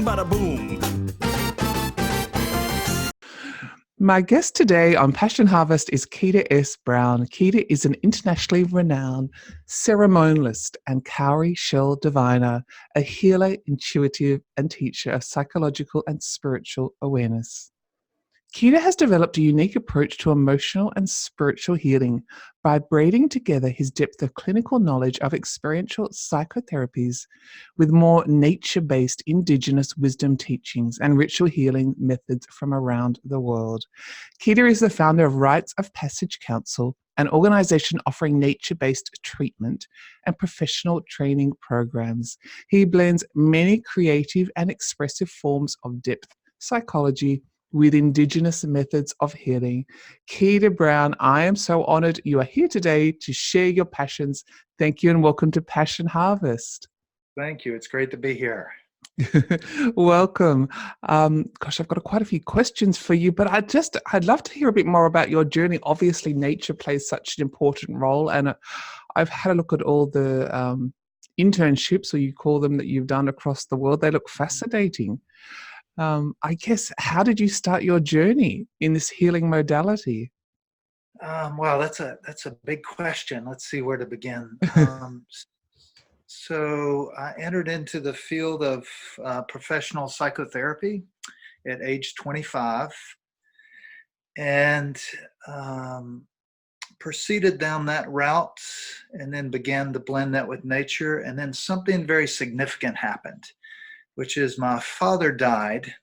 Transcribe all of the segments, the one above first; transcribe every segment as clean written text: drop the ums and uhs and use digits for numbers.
Bada boom. My guest today on Passion Harvest is Kedar S. Brown. Kedar is an internationally renowned ceremonialist and cowry shell diviner, a healer, intuitive, and teacher of psychological and spiritual awareness. Kedar has developed a unique approach to emotional and spiritual healing by braiding together his depth of clinical knowledge of experiential psychotherapies with more nature-based indigenous wisdom teachings and ritual healing methods from around the world. Kedar is the founder of Rites of Passage Council, an organization offering nature-based treatment and professional training programs. He blends many creative and expressive forms of depth psychology with indigenous methods of healing. Kedar Brown, I am so honored you are here today to share your passions. Thank you and welcome to Passion Harvest. Thank you. It's great to be here. Welcome. Gosh, I've got quite a few questions for you, but I'd love to hear a bit more about your journey. Obviously, nature plays such an important role, and I've had a look at all the internships, or you call them, that you've done across the world. They look fascinating. I guess, how did you start your journey in this healing modality? Well, that's a big question. Let's see where to begin. So I entered into the field of professional psychotherapy at age 25 and proceeded down that route and then began to blend that with nature. And then something very significant happened, which is my father died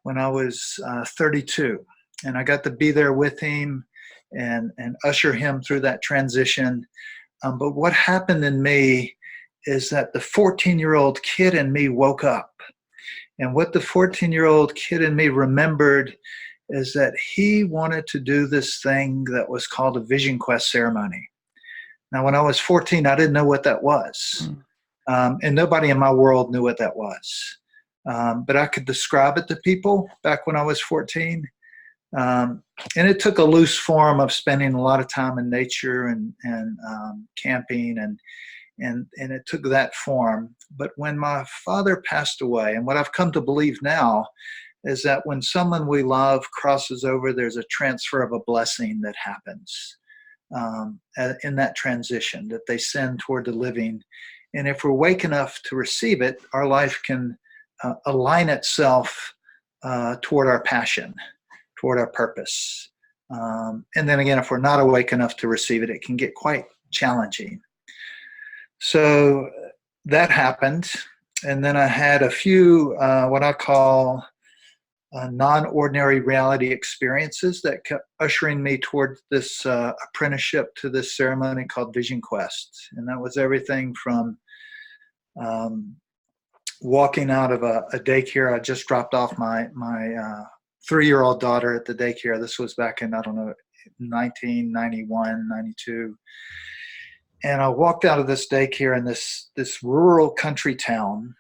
when I was 32. And I got to be there with him and usher him through that transition. But what happened in me is that the 14-year-old kid in me woke up. And what the 14-year-old kid in me remembered is that he wanted to do this thing that was called a vision quest ceremony. Now, when I was 14, I didn't know what that was. And nobody in my world knew what that was. But I could describe it to people back when I was 14. And it took a loose form of spending a lot of time in nature and camping, and it took that form. But when my father passed away, and what I've come to believe now is that when someone we love crosses over, there's a transfer of a blessing that happens in that transition that they send toward the living. And if we're awake enough to receive it, our life can align itself toward our passion, toward our purpose. And then again, if we're not awake enough to receive it, it can get quite challenging. So that happened. And then I had a few what I call non-ordinary reality experiences that kept ushering me toward this apprenticeship to this ceremony called Vision Quest. And that was everything from walking out of a daycare. I just dropped off my 3-year-old daughter at the daycare. This was back in, 1991, 92. And I walked out of this daycare in this rural country town,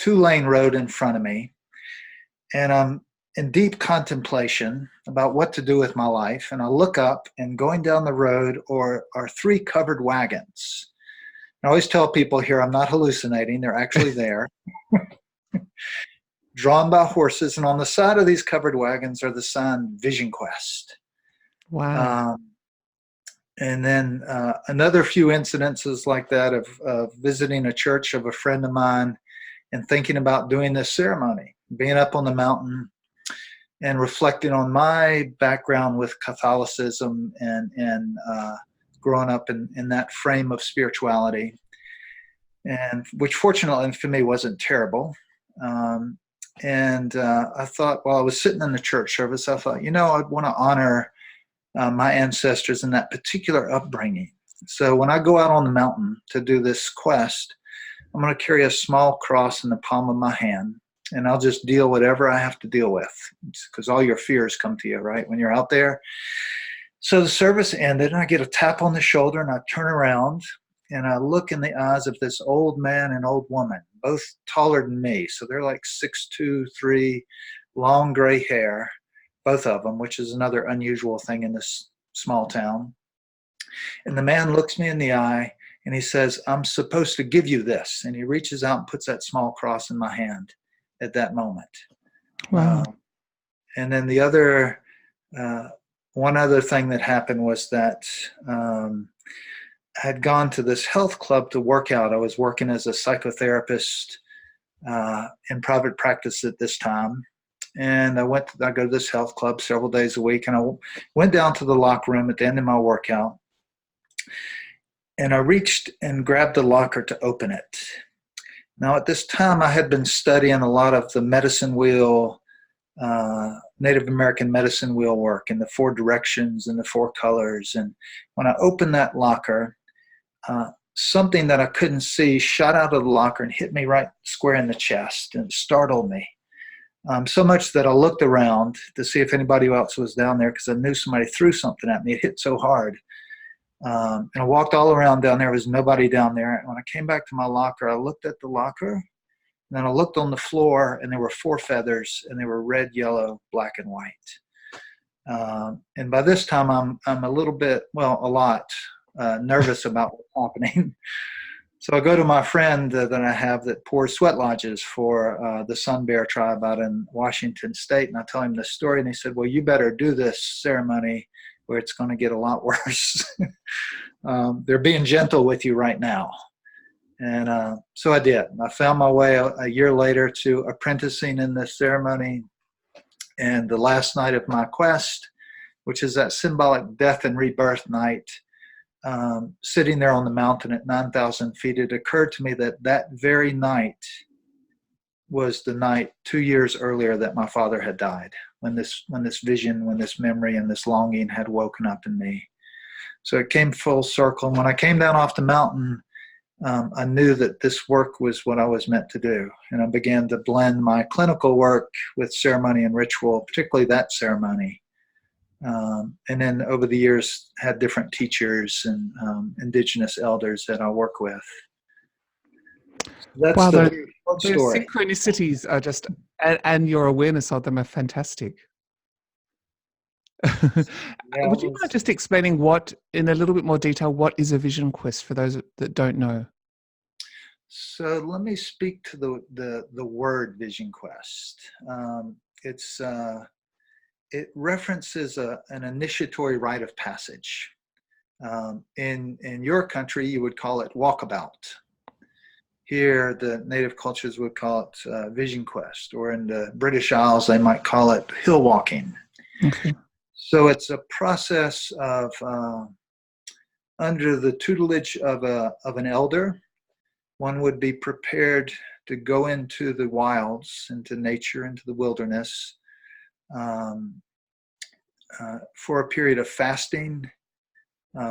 2-lane road in front of me. And I'm in deep contemplation about what to do with my life. And I look up, and going down the road are 3 covered wagons. I always tell people here, I'm not hallucinating. They're actually there, drawn by horses. And on the side of these covered wagons are the sign Vision Quest. Wow. And then another few incidences like that of visiting a church of a friend of mine and thinking about doing this ceremony, being up on the mountain and reflecting on my background with Catholicism and growing up in that frame of spirituality, and which fortunately for me wasn't terrible. And I thought, while I was sitting in the church service, I thought, I'd want to honor my ancestors in that particular upbringing. So when I go out on the mountain to do this quest, I'm going to carry a small cross in the palm of my hand, and I'll just deal whatever I have to deal with, because all your fears come to you, right, when you're out there. So the service ended, and I get a tap on the shoulder, and I turn around, and I look in the eyes of this old man and old woman, both taller than me. So they're like 6'2", 3, long gray hair, both of them, which is another unusual thing in this small town. And the man looks me in the eye, and he says, "I'm supposed to give you this." And he reaches out and puts that small cross in my hand. at that moment. Wow. And then the other, one other thing that happened was that I had gone to this health club to work out. I was working as a psychotherapist in private practice at this time. And I go to this health club several days a week, and I went down to the locker room at the end of my workout, and I reached and grabbed the locker to open it. Now, at this time, I had been studying a lot of the medicine wheel, Native American medicine wheel work, and the 4 directions and the 4 colors. And when I opened that locker, something that I couldn't see shot out of the locker and hit me right square in the chest, and it startled me. So much that I looked around to see if anybody else was down there, because I knew somebody threw something at me. It hit so hard. And I walked all around down there. There was nobody down there. And when I came back to my locker, I looked at the locker, and then I looked on the floor, and there were 4 feathers, and they were red, yellow, black, and white. And by this time, I'm a little bit, well, a lot nervous about what's happening. So I go to my friend that I have that pours sweat lodges for the Sun Bear tribe out in Washington State, and I tell him this story, and he said, well, you better do this ceremony where it's going to get a lot worse. They're being gentle with you right now. And so I did. I found my way a year later to apprenticing in this ceremony. And the last night of my quest, which is that symbolic death and rebirth night, sitting there on the mountain at 9,000 feet, it occurred to me that that very night was the night 2 years earlier that my father had died, when this vision, when this memory and this longing had woken up in me. So it came full circle. And when I came down off the mountain, I knew that this work was what I was meant to do. And I began to blend my clinical work with ceremony and ritual, particularly that ceremony. And then over the years, had different teachers and indigenous elders that I work with. That's Wow, the those story. synchronicities are just, and your awareness of them are fantastic. Would you mind just explaining in a little bit more detail, what is a vision quest for those that don't know? So let me speak to the word vision quest. It references an initiatory rite of passage. In your country, you would call it walkabout. Here, the native cultures would call it vision quest, or in the British Isles, they might call it hill walking. Okay. So it's a process of, under the tutelage of an elder, one would be prepared to go into the wilds, into nature, into the wilderness, for a period of fasting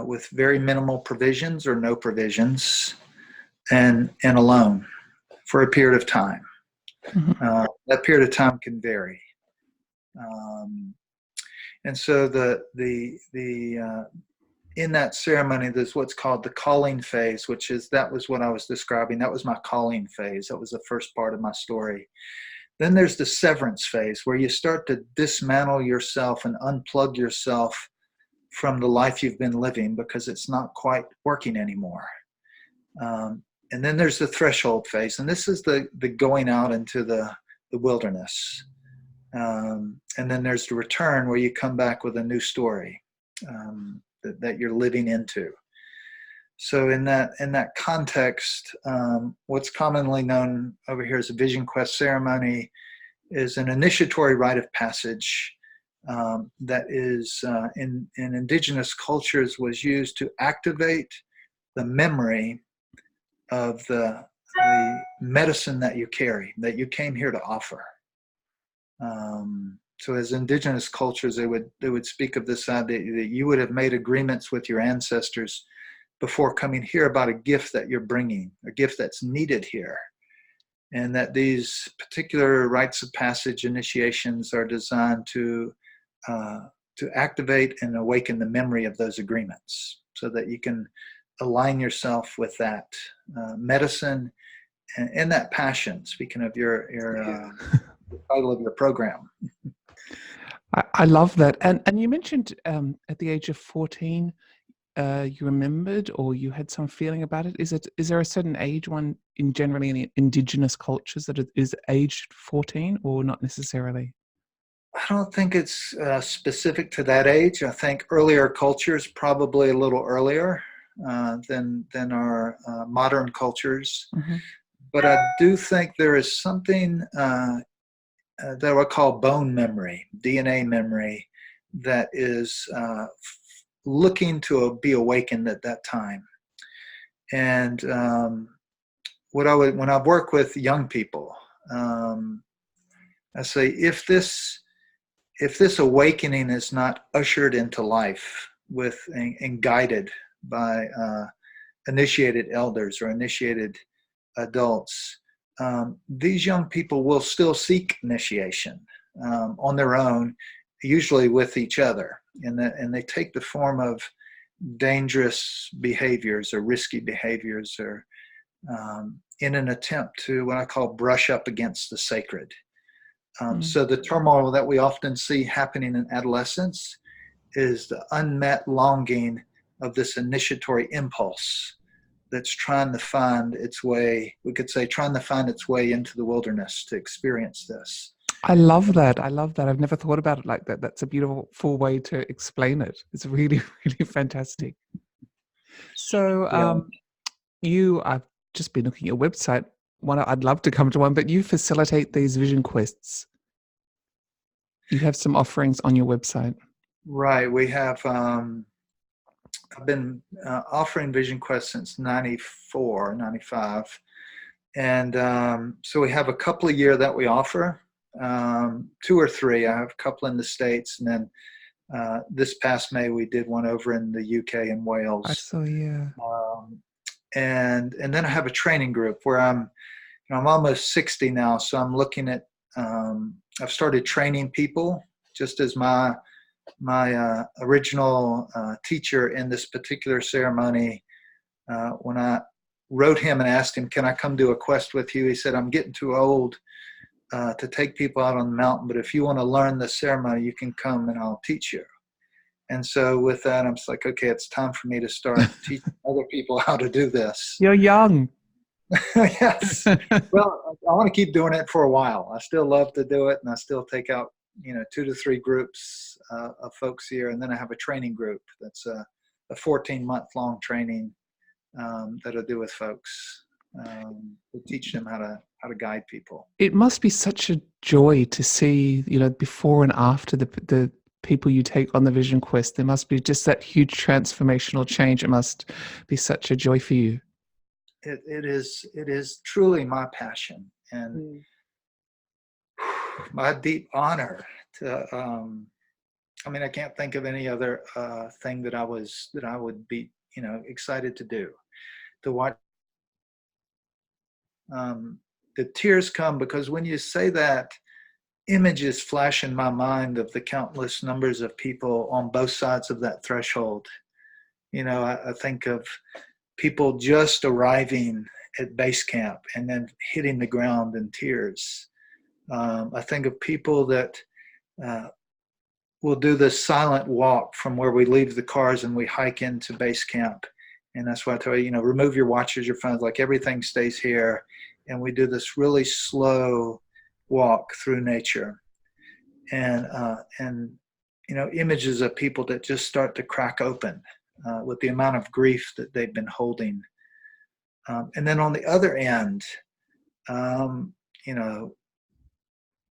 with very minimal provisions or no provisions, and alone for a period of time. Mm-hmm. That period of time can vary. And so in that ceremony, there's what's called the calling phase, that was what I was describing. That was my calling phase. That was the first part of my story. Then there's the severance phase, where you start to dismantle yourself and unplug yourself from the life you've been living because it's not quite working anymore. And then there's the threshold phase, and this is the going out into the wilderness. And then there's the return, where you come back with a new story that you're living into. So in that context, what's commonly known over here as a vision quest ceremony is an initiatory rite of passage that is in indigenous cultures was used to activate the memory of the medicine that you carry, that you came here to offer. So as indigenous cultures, they would speak of this idea that you would have made agreements with your ancestors before coming here about a gift that you're bringing, a gift that's needed here. And that these particular rites of passage initiations are designed to activate and awaken the memory of those agreements, so that you can align yourself with that medicine and that passion. Speaking of your the title of your program. I love that. And you mentioned at the age of 14, you remembered, or you had some feeling about it? Is there a certain age one in generally in indigenous cultures that it is aged 14, or not necessarily? I don't think it's specific to that age. I think earlier cultures probably a little earlier than our modern cultures. Hmm. But I do think there is something that we call bone memory, DNA memory, that is looking to be awakened at that time. And when I work with young people, I say if this awakening is not ushered into life with and guided by initiated elders or initiated adults, these young people will still seek initiation on their own, usually with each other, and they take the form of dangerous behaviors or risky behaviors, or in an attempt to what I call brush up against the sacred. So the turmoil that we often see happening in adolescence is the unmet longing of this initiatory impulse that's trying to find its way, we could say, trying to find its way into the wilderness to experience this. I love that. I love that. I've never thought about it like that. That's a beautiful full way to explain it. It's really, really fantastic. So I've just been looking at your website. I'd love to come to one, but you facilitate these vision quests. You have some offerings on your website. Right. We have, I've been offering vision quests since 94, 95. And so we have a couple a year that we offer, 2 or 3. I have a couple in the States. And then this past May, we did one over in the UK and Wales. I saw, yeah. And then I have a training group where I'm almost 60 now. So I'm looking at, I've started training people just as my original teacher in this particular ceremony. When I wrote him and asked him, can I come do a quest with you? He said, I'm getting too old to take people out on the mountain, but if you want to learn the ceremony, you can come and I'll teach you. And so with that, I'm just like, okay, it's time for me to start teaching other people how to do this. You're young. Yes. Well, I want to keep doing it for a while. I still love to do it, and I still take out 2 to 3 groups of folks here, and then I have a training group that's a 14-month long training that I do with folks to teach them how to guide people. It must be such a joy to see, before and after the people you take on the vision quest. There must be just that huge transformational change. It must be such a joy for you. It is truly my passion and my deep honor to. I can't think of any other thing that I would be excited to do. To watch the tears come, because when you say that, images flash in my mind of the countless numbers of people on both sides of that threshold. I think of people just arriving at base camp and then hitting the ground in tears. I think of people that will do this silent walk from where we leave the cars and we hike into base camp. And that's why I tell you, remove your watches, your phones, like everything stays here. And we do this really slow walk through nature. And images of people that just start to crack open with the amount of grief that they've been holding. And then on the other end,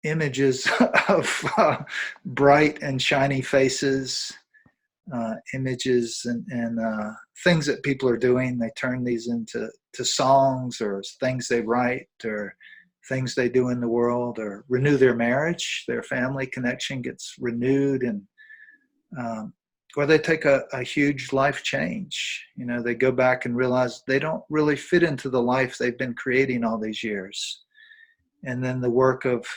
images of bright and shiny faces, images and things that people are doing. They turn these into songs or things they write or things they do in the world, or renew their marriage. Their family connection gets renewed, and or they take a huge life change. They go back and realize they don't really fit into the life they've been creating all these years. And then the work of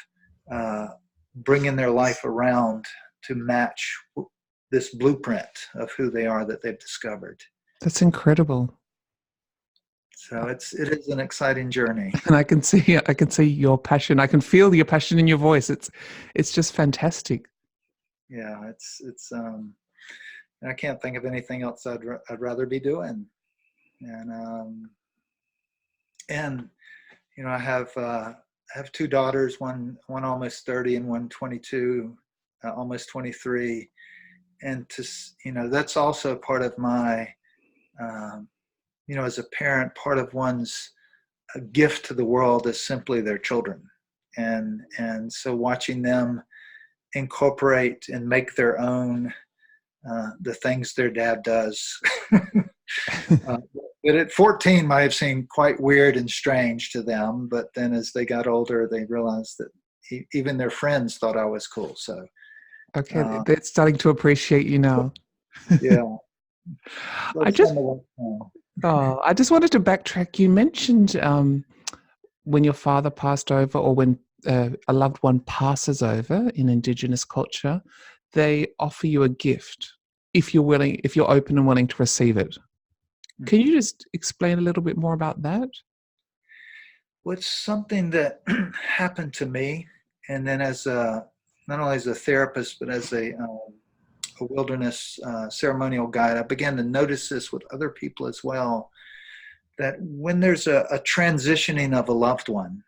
bringing their life around to match this blueprint of who they are that they've discovered. That's incredible. So it is an exciting journey. And I can see your passion. I can feel your passion in your voice. It's just fantastic. Yeah, it's and I can't think of anything else I'd rather be doing. And I have two daughters, one almost 30 and one 22, almost 23, and that's also part of my as a parent, part of one's gift to the world is simply their children, and so watching them incorporate and make their own the things their dad does. But at 14 might have seemed quite weird and strange to them, but then as they got older, they realized that even their friends thought I was cool. So Okay, they're starting to appreciate you now. yeah. I just wanted to backtrack. You mentioned when your father passed over, or when a loved one passes over in indigenous culture, they offer you a gift if you're open and willing to receive it. Can you just explain a little bit more about that? Well, it's something that happened to me, and then as not only as a therapist, but as a wilderness ceremonial guide, I began to notice this with other people as well, that when there's a transitioning of a loved one,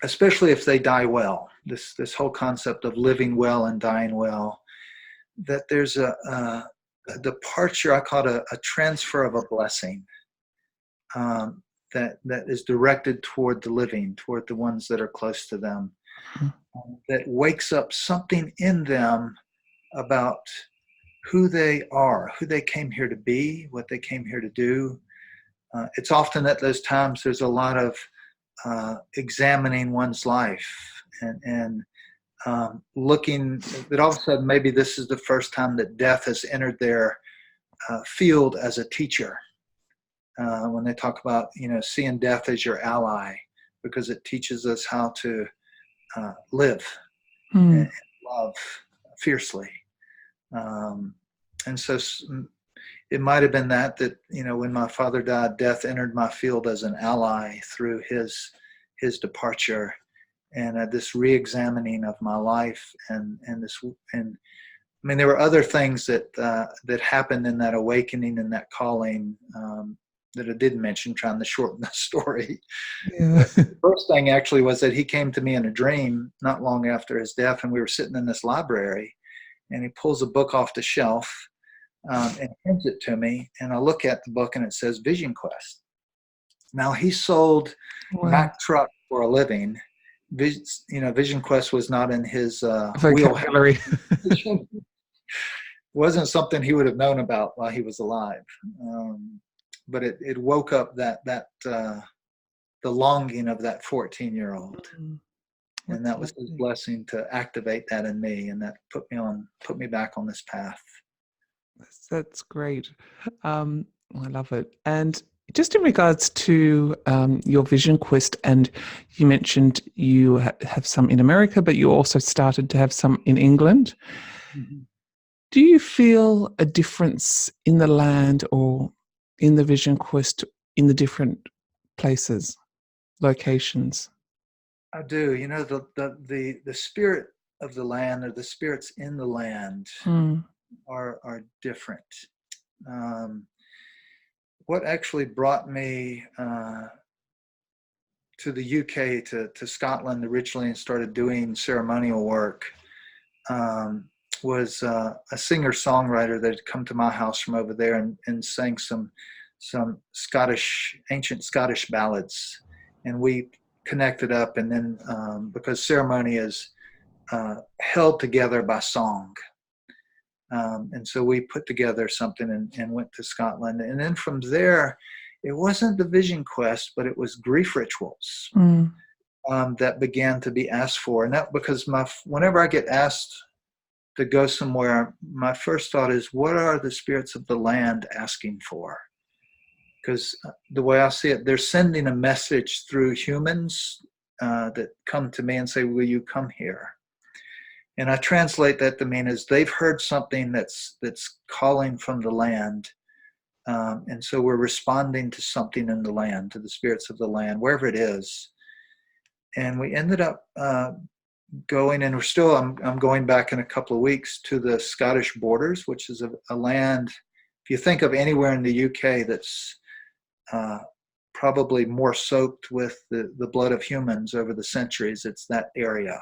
especially if they die well, this whole concept of living well and dying well, that there's a departure, I call it a transfer of a blessing, that is directed toward the living, toward the ones that are close to them, that wakes up something in them about who they are, who they came here to be, what they came here to do. It's often at those times there's a lot of examining one's life and looking that all of a sudden maybe this is the first time that death has entered their field as a teacher. When they talk about seeing death as your ally, because it teaches us how to live and love fiercely. And so it might have been that when my father died, death entered my field as an ally through his departure, and this re-examining of my life, and I mean, there were other things that happened in that awakening and that calling that I didn't mention, trying to shorten the story. Yeah. The first thing actually was that he came to me in a dream not long after his death, and we were sitting in this library, and he pulls a book off the shelf and hands it to me, and I look at the book and it says Vision Quest. Now, he sold Mack truck for a living. Vision Quest was not in his vocabulary. Wasn't something he would have known about while he was alive. But it woke up that the longing of that 14-year-old. And that was his blessing to activate that in me, and that put me back on this path. That's great. I love it. And just in regards to your Vision Quest, and you mentioned you have some in America, but you also started to have some in England. Mm-hmm. Do you feel a difference in the land or in the Vision Quest in the different places, locations? I do. The spirit of the land, or the spirits in the land, are different. What actually brought me to the UK, to Scotland originally, and started doing ceremonial work, was a singer-songwriter that had come to my house from over there and sang some ancient Scottish ballads, and we connected up. And then because ceremony is held together by song, and so we put together something and went to Scotland. And then from there, it wasn't the Vision Quest, but it was grief rituals that began to be asked for. And that because whenever I get asked to go somewhere, my first thought is, what are the spirits of the land asking for? Because the way I see it, they're sending a message through humans that come to me and say, will you come here? And I translate that to mean is they've heard something that's calling from the land. And so we're responding to something in the land, to the spirits of the land, wherever it is. And we ended up going, and I'm going back in a couple of weeks to the Scottish borders, which is a land, if you think of anywhere in the UK that's probably more soaked with the blood of humans over the centuries, it's that area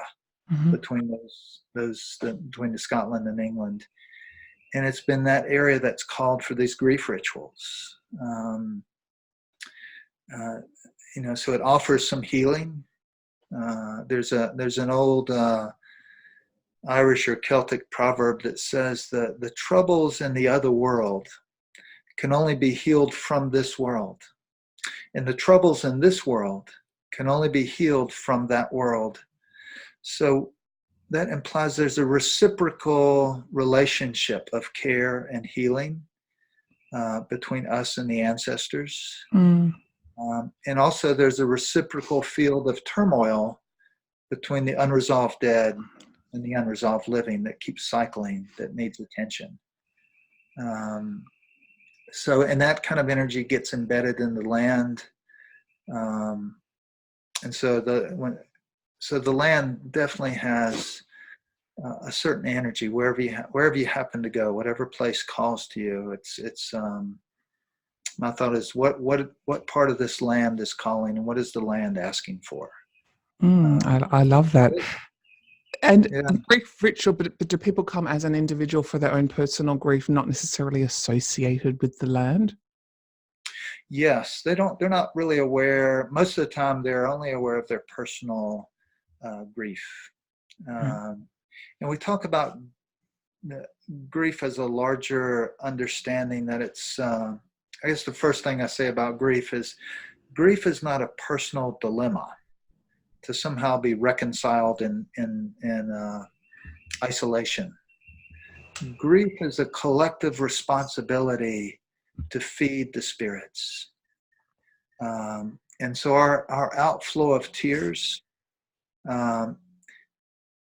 Mm-hmm. between between Scotland and England. And it's been that area that's called for these grief rituals. So it offers some healing. There's an old Irish or Celtic proverb that says that the troubles in the other world can only be healed from this world, and the troubles in this world can only be healed from that world. So that implies there's a reciprocal relationship of care and healing between us and the ancestors. Mm. And also there's a reciprocal field of turmoil between the unresolved dead and the unresolved living that keeps cycling, that needs attention. And that kind of energy gets embedded in the land. And so the land definitely has a certain energy wherever you happen to go, whatever place calls to you. It's my thought is what part of this land is calling, and what is the land asking for? I love that. And Yeah. grief ritual, but do people come as an individual for their own personal grief, not necessarily associated with the land? Yes, they're not really aware. Most of the time, they're only aware of their personal grief. And we talk about grief as a larger understanding that it's, I guess the first thing I say about grief is not a personal dilemma to somehow be reconciled in isolation. Grief is a collective responsibility to feed the spirits. And so our outflow of tears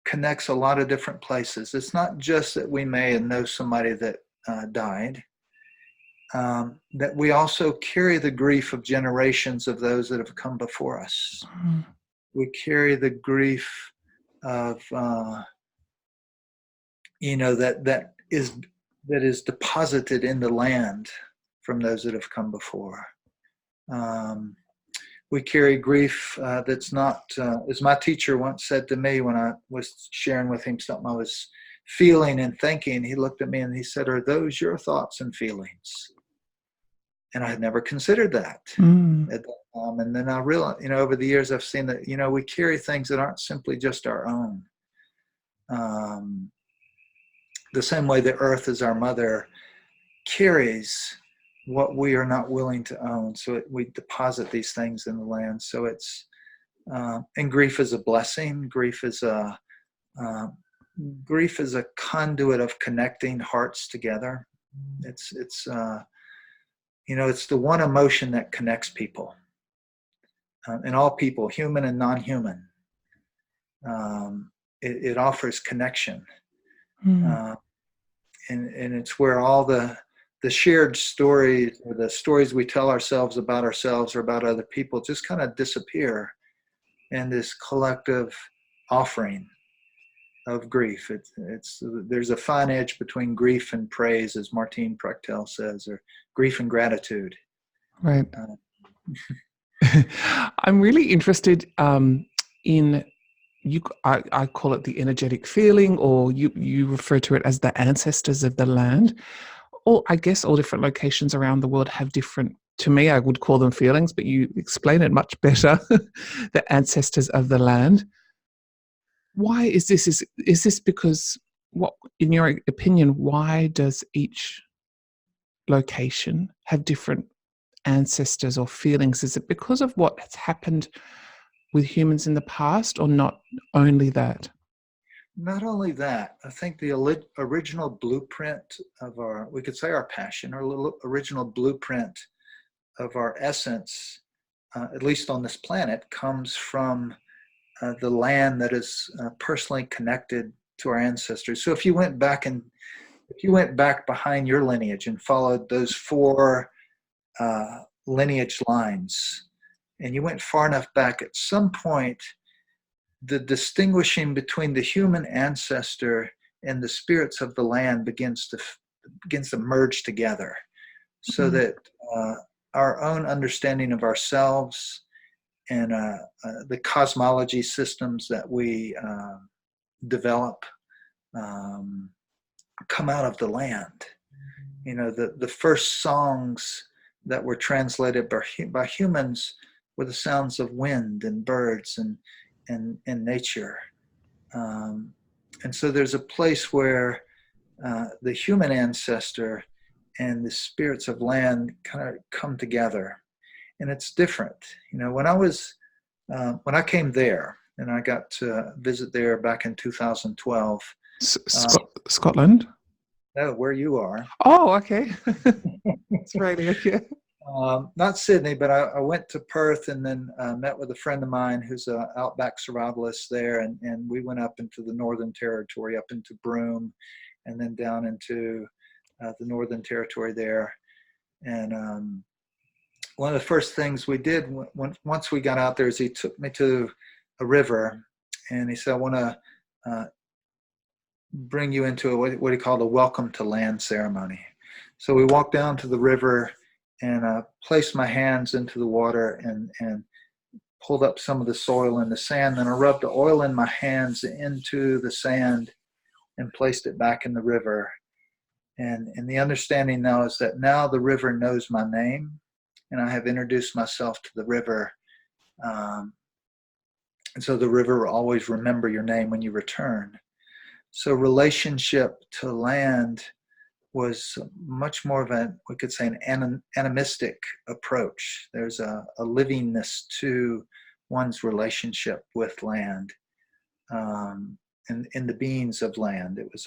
connects a lot of different places. It's not just that we may know somebody that died, that we also carry the grief of generations of those that have come before us. Mm. We carry the grief of that is deposited in the land from those that have come before. We carry grief that's not, as my teacher once said to me when I was sharing with him something I was feeling and thinking, he looked at me and he said, "Are those your thoughts and feelings?" And I had never considered that at that time. And then I realized, over the years I've seen that, we carry things that aren't simply just our own. The same way the earth is our mother carries what we are not willing to own. So we deposit these things in the land. So it's, and grief is a blessing. Grief is a conduit of connecting hearts together. It's the one emotion that connects people, and all people, human and non-human. It offers connection. And it's where all the shared stories, or the stories we tell ourselves or about other people, just kind of disappear in this collective offering of grief. There's a fine edge between grief and praise, as Martine Prechtel says, or grief and gratitude. Right. I'm really interested in I call it the energetic feeling, or you refer to it as the ancestors of the land. Or I guess all different locations around the world have different, to me, I would call them feelings, but you explain it much better, the ancestors of the land. Why is this? Is this because, what, in your opinion, why does each location have different ancestors or feelings? Is it because of what has happened with humans in the past, or not only that? Not only that, I think the original blueprint of we could say our passion, our original blueprint of our essence, at least on this planet, comes from the land that is personally connected to our ancestors. So if you went back behind your lineage and followed those 4 lineage lines, and you went far enough back, at some point the distinguishing between the human ancestor and the spirits of the land begins to merge together, so that our own understanding of ourselves and the cosmology systems that we develop come out of the land. You know, the first songs that were translated by humans were the sounds of wind and birds and nature. And so there's a place where the human ancestor and the spirits of land kind of come together, and it's different. You know, when I came there, and I got to visit there back in 2012. Scotland? Oh, where you are. Oh, okay. It's radio, yeah. Not Sydney, but I went to Perth and then met with a friend of mine who's an outback survivalist there, and we went up into the Northern Territory, up into Broome, and then down into the Northern Territory there. And one of the first things we did once we got out there is he took me to a river, and he said, I want to bring you into what he called a welcome to land ceremony. So we walked down to the river and placed my hands into the water and pulled up some of the soil in the sand. Then I rubbed the oil in my hands into the sand and placed it back in the river. And the understanding now is that now the river knows my name, and I have introduced myself to the river. And so the river will always remember your name when you return. So relationship to land was much more of we could say an animistic approach. There's a livingness to one's relationship with land, and in the beings of land. It was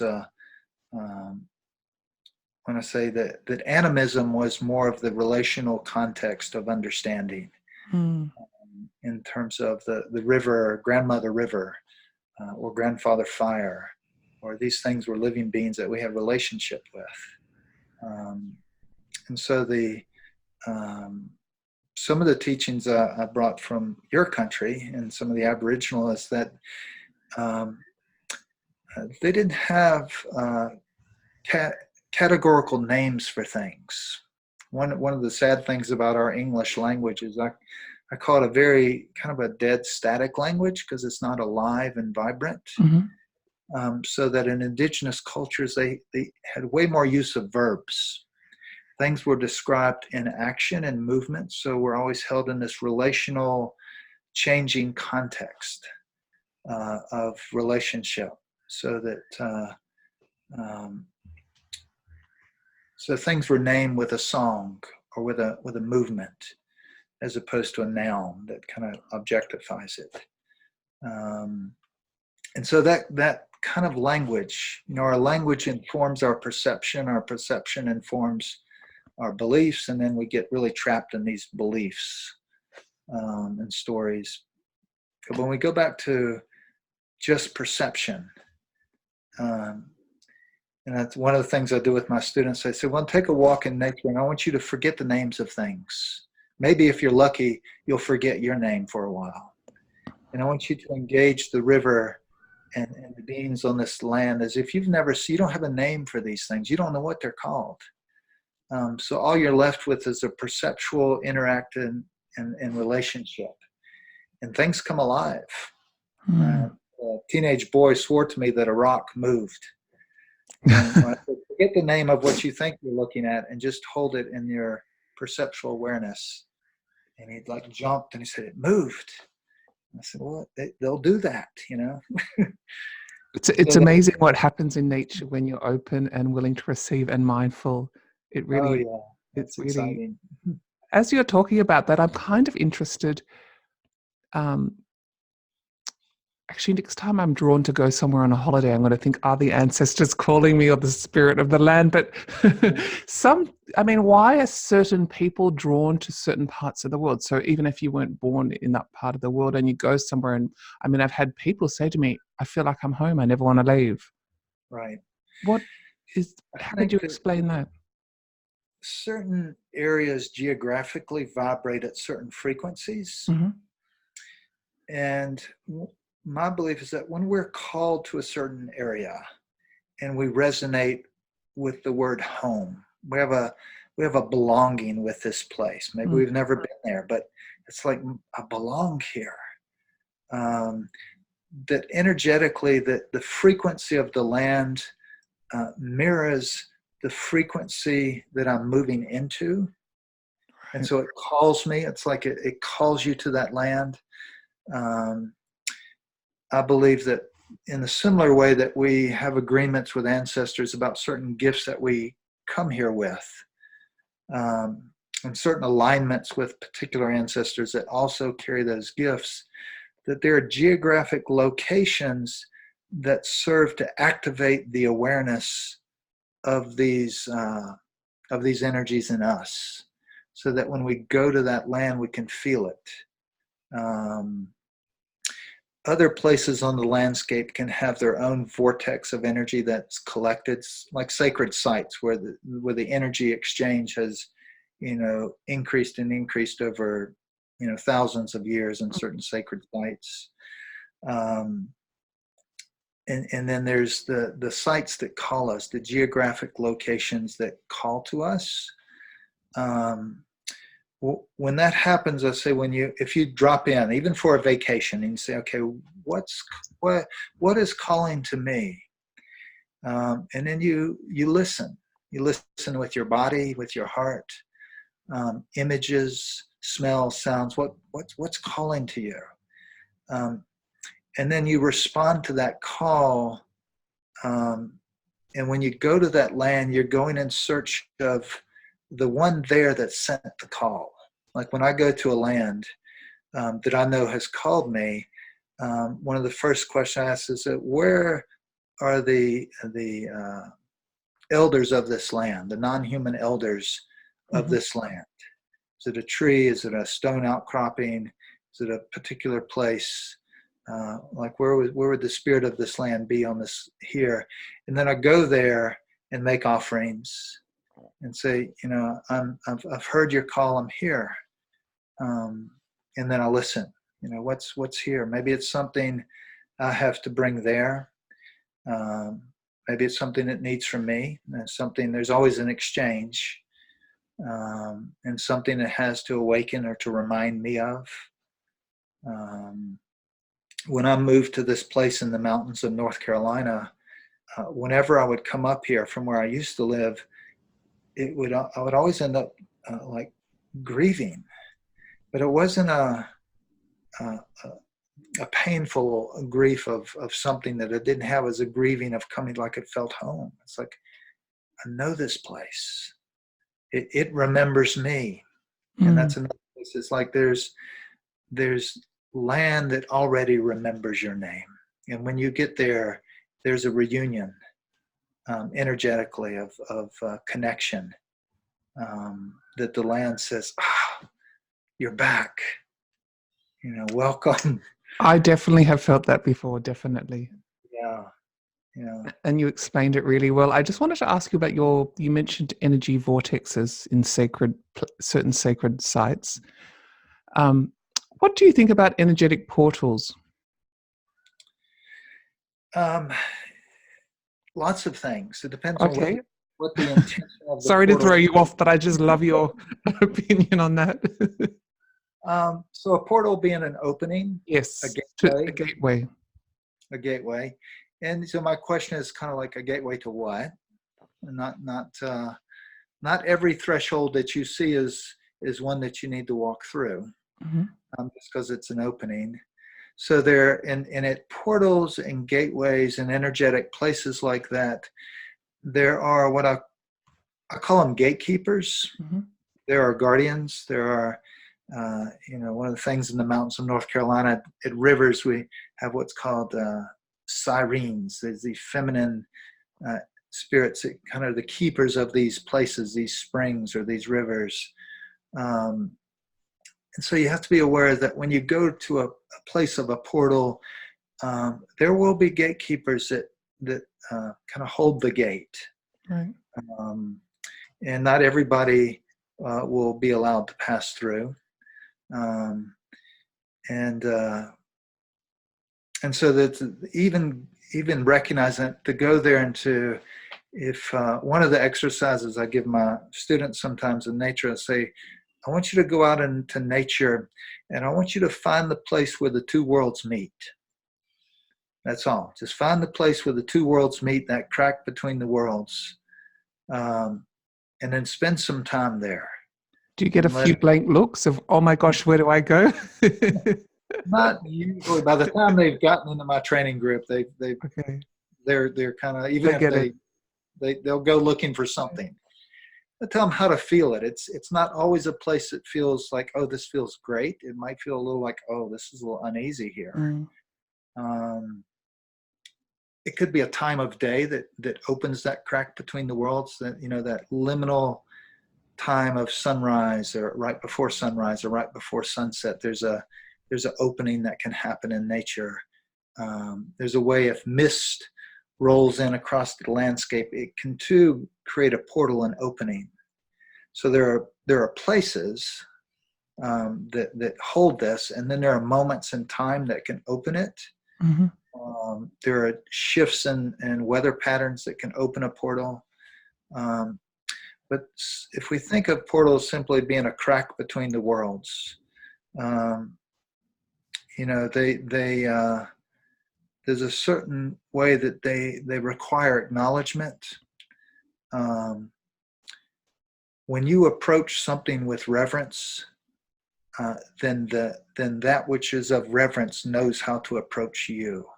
when I say that animism was more of the relational context of understanding, in terms of the river, grandmother river, or grandfather fire, or these things were living beings that we have relationship with. And so some of the teachings I brought from your country and some of the Aboriginal is that they didn't have categorical names for things. One of the sad things about our English language is I call it a very kind of a dead static language, because it's not alive and vibrant. So that in indigenous cultures, they had way more use of verbs. Things were described in action and movement, so we're always held in this relational, changing context of relationship, so that so things were named with a song or with a movement, as opposed to a noun that kind of objectifies it. And so that kind of language, you know, our language informs our perception informs our beliefs, and then we get really trapped in these beliefs and stories. But when we go back to just perception, and that's one of the things I do with my students. I say, well, take a walk in nature, and I want you to forget the names of things. Maybe if you're lucky, you'll forget your name for a while. And I want you to engage the river and the beings on this land as if you don't have a name for these things. You don't know what they're called. So all you're left with is a perceptual interaction and relationship. And things come alive. A teenage boy swore to me that a rock moved. And when I said, forget the name of what you think you're looking at and just hold it in your perceptual awareness. And he jumped and he said, it moved. I said, well, they'll do that, you know. It's amazing what happens in nature when you're open and willing to receive and mindful. It really, it's really exciting. As you're talking about that, I'm kind of interested. Actually, next time I'm drawn to go somewhere on a holiday, I'm going to think, are the ancestors calling me or the spirit of the land? But why are certain people drawn to certain parts of the world? So even if you weren't born in that part of the world and you go somewhere, and I've had people say to me, I feel like I'm home. I never want to leave. Right. How did you explain that? Certain areas geographically vibrate at certain frequencies. Mm-hmm. And my belief is that when we're called to a certain area and we resonate with the word home, we have a belonging with this place. Maybe we've never been there, but it's like, I belong here. That energetically, the frequency of the land mirrors the frequency that I'm moving into. And so it calls me. It's like it calls you to that land. I believe that in a similar way that we have agreements with ancestors about certain gifts that we come here with, and certain alignments with particular ancestors that also carry those gifts, that there are geographic locations that serve to activate the awareness of these energies in us, so that when we go to that land, we can feel it. Other places on the landscape can have their own vortex of energy that's collected, like sacred sites where the energy exchange has, increased and increased over, thousands of years in certain sacred sites. And then there's the sites that call us, the geographic locations that call to us. When that happens, I say, if you drop in, even for a vacation, and you say, okay, what is calling to me? And then you listen. You listen with your body, with your heart, images, smells, sounds. What's calling to you? And then you respond to that call. And when you go to that land, you're going in search of the one there that sent the call. Like when I go to a land that I know has called me, one of the first questions I ask is, where are the elders of this land, the non-human elders of this land? Is it a tree? Is it a stone outcropping? Is it a particular place? Like where would the spirit of this land be on this here? And then I go there and make offerings and say, I've heard your call, I'm here. And then I listen, what's here? Maybe it's something I have to bring there. Maybe it's something it needs from me. There's always an exchange, and something that has to awaken or to remind me of. When I moved to this place in the mountains of North Carolina, whenever I would come up here from where I used to live, I would always end up like grieving, but it wasn't a painful grief of something that I didn't have. As a grieving of coming, like it felt home. It's like, I know this place. It remembers me, and that's another place. It's like there's land that already remembers your name, and when you get there, there's a reunion, energetically of connection, that the land says, you're back, welcome. I definitely have felt that before, definitely. Yeah. And you explained it really well. I just wanted to ask you about you mentioned energy vortexes in certain sacred sites. What do you think about energetic portals? Lots of things. It depends on what the intention of the Sorry to portal throw you off, but I just love your opinion on that. So a portal being an opening, Yes, a gateway. A gateway. And so my question is kind of like, a gateway to what? Not every threshold that you see is one that you need to walk through, just because it's an opening. So there, and at portals and gateways and energetic places like that, there are what I call them gatekeepers. There are guardians. There are, one of the things in the mountains of North Carolina, at rivers, we have what's called sirens. There's the feminine spirits, kind of the keepers of these places, these springs or these rivers. And so you have to be aware that when you go to a place of a portal, there will be gatekeepers that kind of hold the gate. Right. And not everybody will be allowed to pass through. And and so that even recognizing it, to go there and to, if one of the exercises I give my students sometimes in nature, I say, I want you to go out into nature and I want you to find the place where the two worlds meet. That's all. Just find the place where the two worlds meet, that crack between the worlds, and then spend some time there. Do you get a And few blank looks of, oh my gosh, where do I go? not usually. By the time they've gotten into my training group, Okay. they're kind of, even if they'll go looking for something. I tell them how to feel it. It's not always a place that feels like, oh, this feels great. It might feel a little like, oh, this is a little uneasy here. It could be a time of day that opens that crack between the worlds, that, that liminal time of sunrise or right before sunrise or right before sunset. There's an opening that can happen in nature. There's a way, if mist rolls in across the landscape, it can too create a portal and opening. So there are places that hold this, and then there are moments in time that can open it. Mm-hmm. There are shifts in weather patterns that can open a portal. But if we think of portals simply being a crack between the worlds, there's a certain way that they require acknowledgement. When you approach something with reverence, then that which is of reverence knows how to approach you.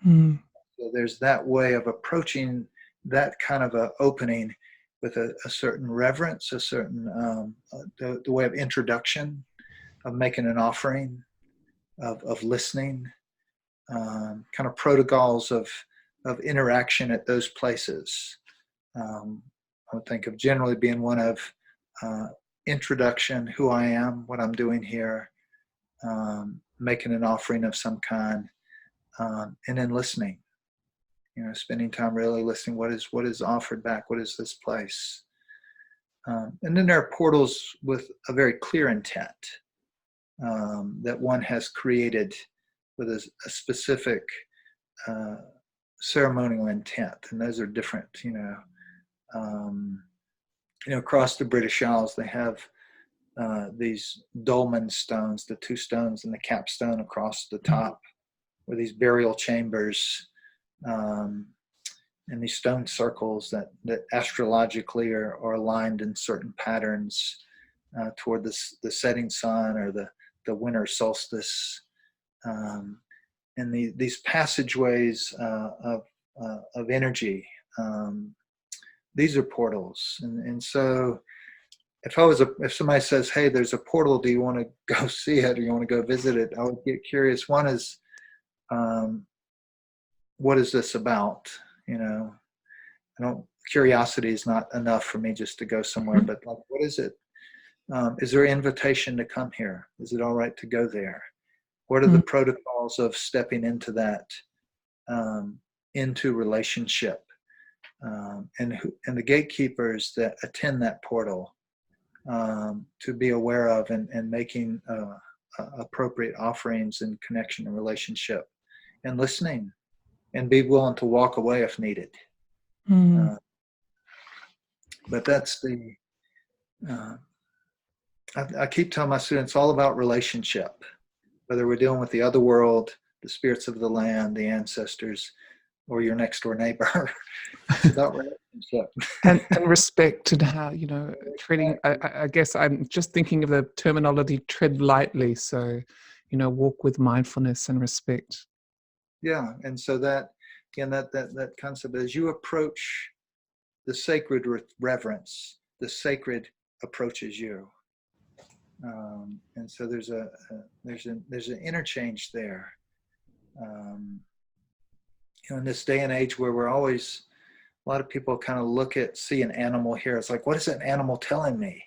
Mm. So there's that way of approaching that kind of a opening with a certain reverence, a certain the way of introduction, of making an offering, of listening, kind of protocols of interaction at those places. I would think of generally being one of introduction, who I am, what I'm doing here, making an offering of some kind, and then listening. Spending time really listening. What is offered back? What is this place? And then there are portals with a very clear intent that one has created with a specific ceremonial intent, and those are different. Across the British Isles, they have these dolmen stones, the two stones and the capstone across the top, were these burial chambers. And these stone circles that astrologically are aligned in certain patterns toward the setting sun or the winter solstice, and these passageways of energy. These are portals, and so if somebody says, "Hey, there's a portal. Do you want to go see it, or you want to go visit it?" I would get curious. One is, what is this about? Curiosity is not enough for me just to go somewhere, but like, what is it? Is there an invitation to come here? Is it all right to go there? What are the protocols of stepping into that, into relationship? And the gatekeepers that attend that portal, to be aware of and making appropriate offerings in connection and relationship, and listening, and be willing to walk away if needed. But that's I keep telling my students, all about relationship, whether we're dealing with the other world, the spirits of the land, the ancestors, or your next door neighbor. It's about relationship. and respect, and how, treading, I guess I'm just thinking of the terminology, tread lightly. So, walk with mindfulness and respect. Yeah. And so that, again, that concept, as you approach the sacred with reverence, the sacred approaches you. And so there's an interchange there. In this day and age where we're always, a lot of people kind of see an animal here. It's like, what is that animal telling me?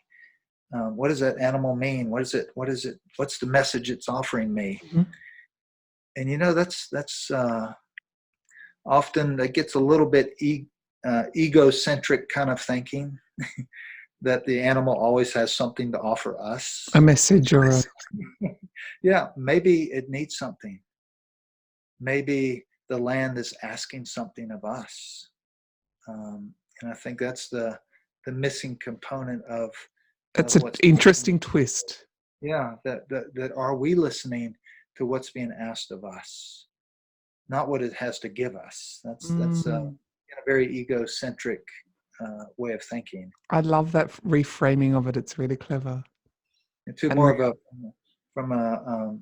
What does that animal mean? What is it? What's the message it's offering me? Mm-hmm. And that's often that gets a little bit egocentric kind of thinking, that the animal always has something to offer us. A message or yeah, maybe it needs something. maybe the land is asking something of us. And I think that's the missing component of It's an what's interesting twist. that are we listening to what's being asked of us, not what it has to give us. That's a very egocentric way of thinking. I love that reframing of it. It's really clever. It's more of a from a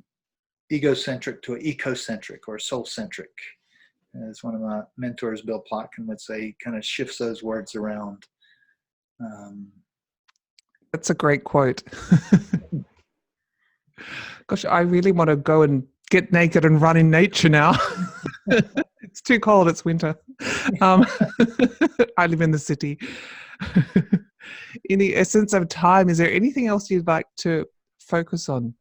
egocentric to an ecocentric or soul-centric. As one of my mentors, Bill Plotkin, would say, he kind of shifts those words around. That's a great quote. Gosh, I really want to go and get naked and run in nature now. It's too cold. It's winter. I live in the city. In the essence of time, is there anything else you'd like to focus on?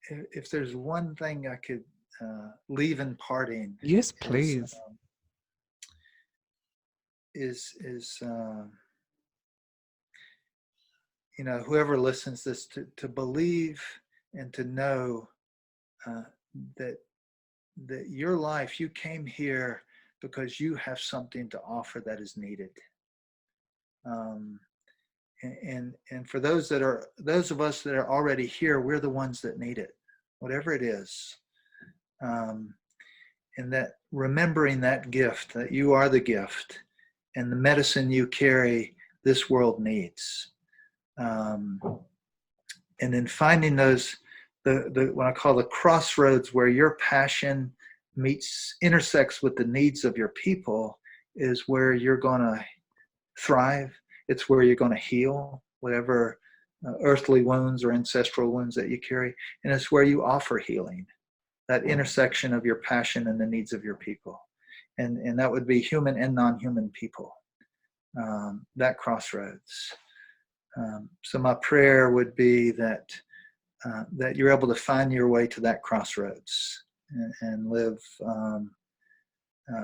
If there's one thing I could leave in parting, yes, please, is whoever listens to this to believe and to know that your life, you came here because you have something to offer that is needed. And for those of us that are already here, we're the ones that need it, whatever it is. And that remembering that gift, that you are the gift, and the medicine you carry, this world needs. And then finding those, the what I call the crossroads where your passion intersects with the needs of your people, is where you're going to thrive. It's where you're going to heal whatever earthly wounds or ancestral wounds that you carry. And it's where you offer healing, that intersection of your passion and the needs of your people. And that would be human and non-human people, that crossroads. So my prayer would be that you're able to find your way to that crossroads and live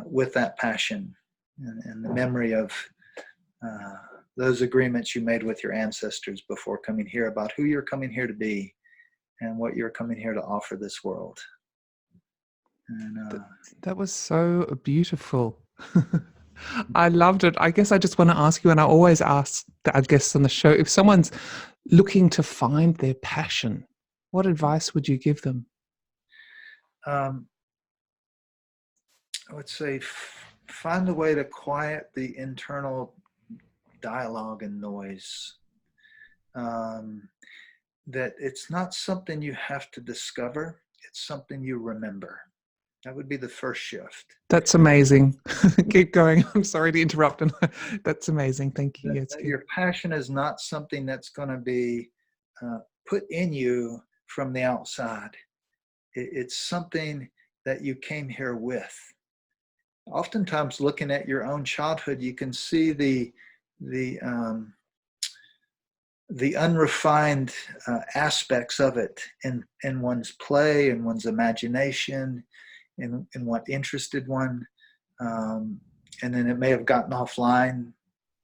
with that passion and the memory of those agreements you made with your ancestors before coming here about who you're coming here to be and what you're coming here to offer this world. And that was so beautiful. I loved it. I guess I just want to ask you, and I always ask our guests on the show, if someone's looking to find their passion, what advice would you give them? I would say find a way to quiet the internal dialogue and noise. That it's not something you have to discover, it's something you remember. That would be the first shift. That's amazing. Keep going. I'm sorry to interrupt. That's amazing. Thank you. That your passion is not something that's going to be put in you from the outside. It's something that you came here with. Oftentimes, looking at your own childhood, you can see the unrefined aspects of it in one's play and one's imagination, in what interested one, and then it may have gotten offline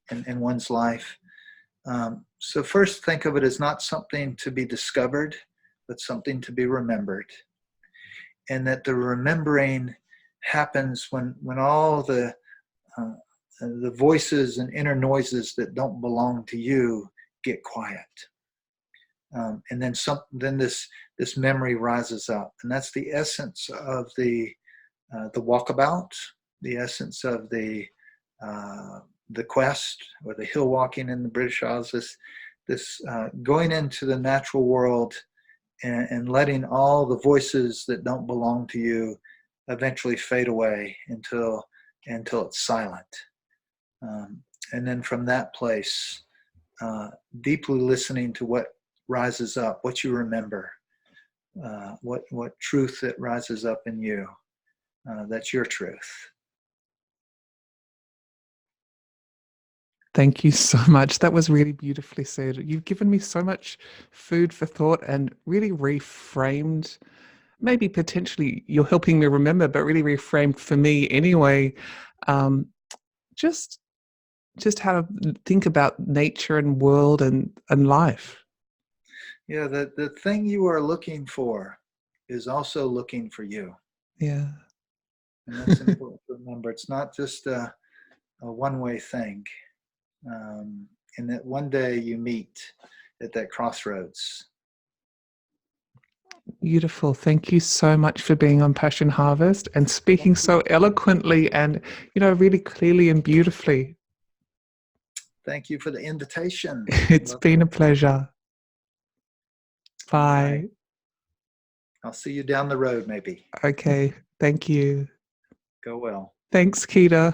in one's life. So first, think of it as not something to be discovered, but something to be remembered, and that the remembering happens when all the voices and inner noises that don't belong to you get quiet, and then this memory rises up, and that's the essence of the walkabout, the essence of the quest, or the hill walking in the British Isles. This going into the natural world and letting all the voices that don't belong to you eventually fade away until it's silent, and then from that place, deeply listening to what rises up, what you remember, what truth that rises up in you, that's your truth. Thank you so much. That was really beautifully said. You've given me so much food for thought and really reframed, maybe potentially you're helping me remember, but really reframed for me anyway, just how to think about nature and world and life. Yeah, the thing you are looking for is also looking for you. Yeah. And that's important to remember. It's not just a one-way thing. And that one day you meet at that crossroads. Beautiful. Thank you so much for being on Passion Harvest and speaking so eloquently and, really clearly and beautifully. Thank you for the invitation. It's been a pleasure. Bye. Right. I'll see you down the road, maybe. Okay. Thank you. Go well. Thanks, Kedar.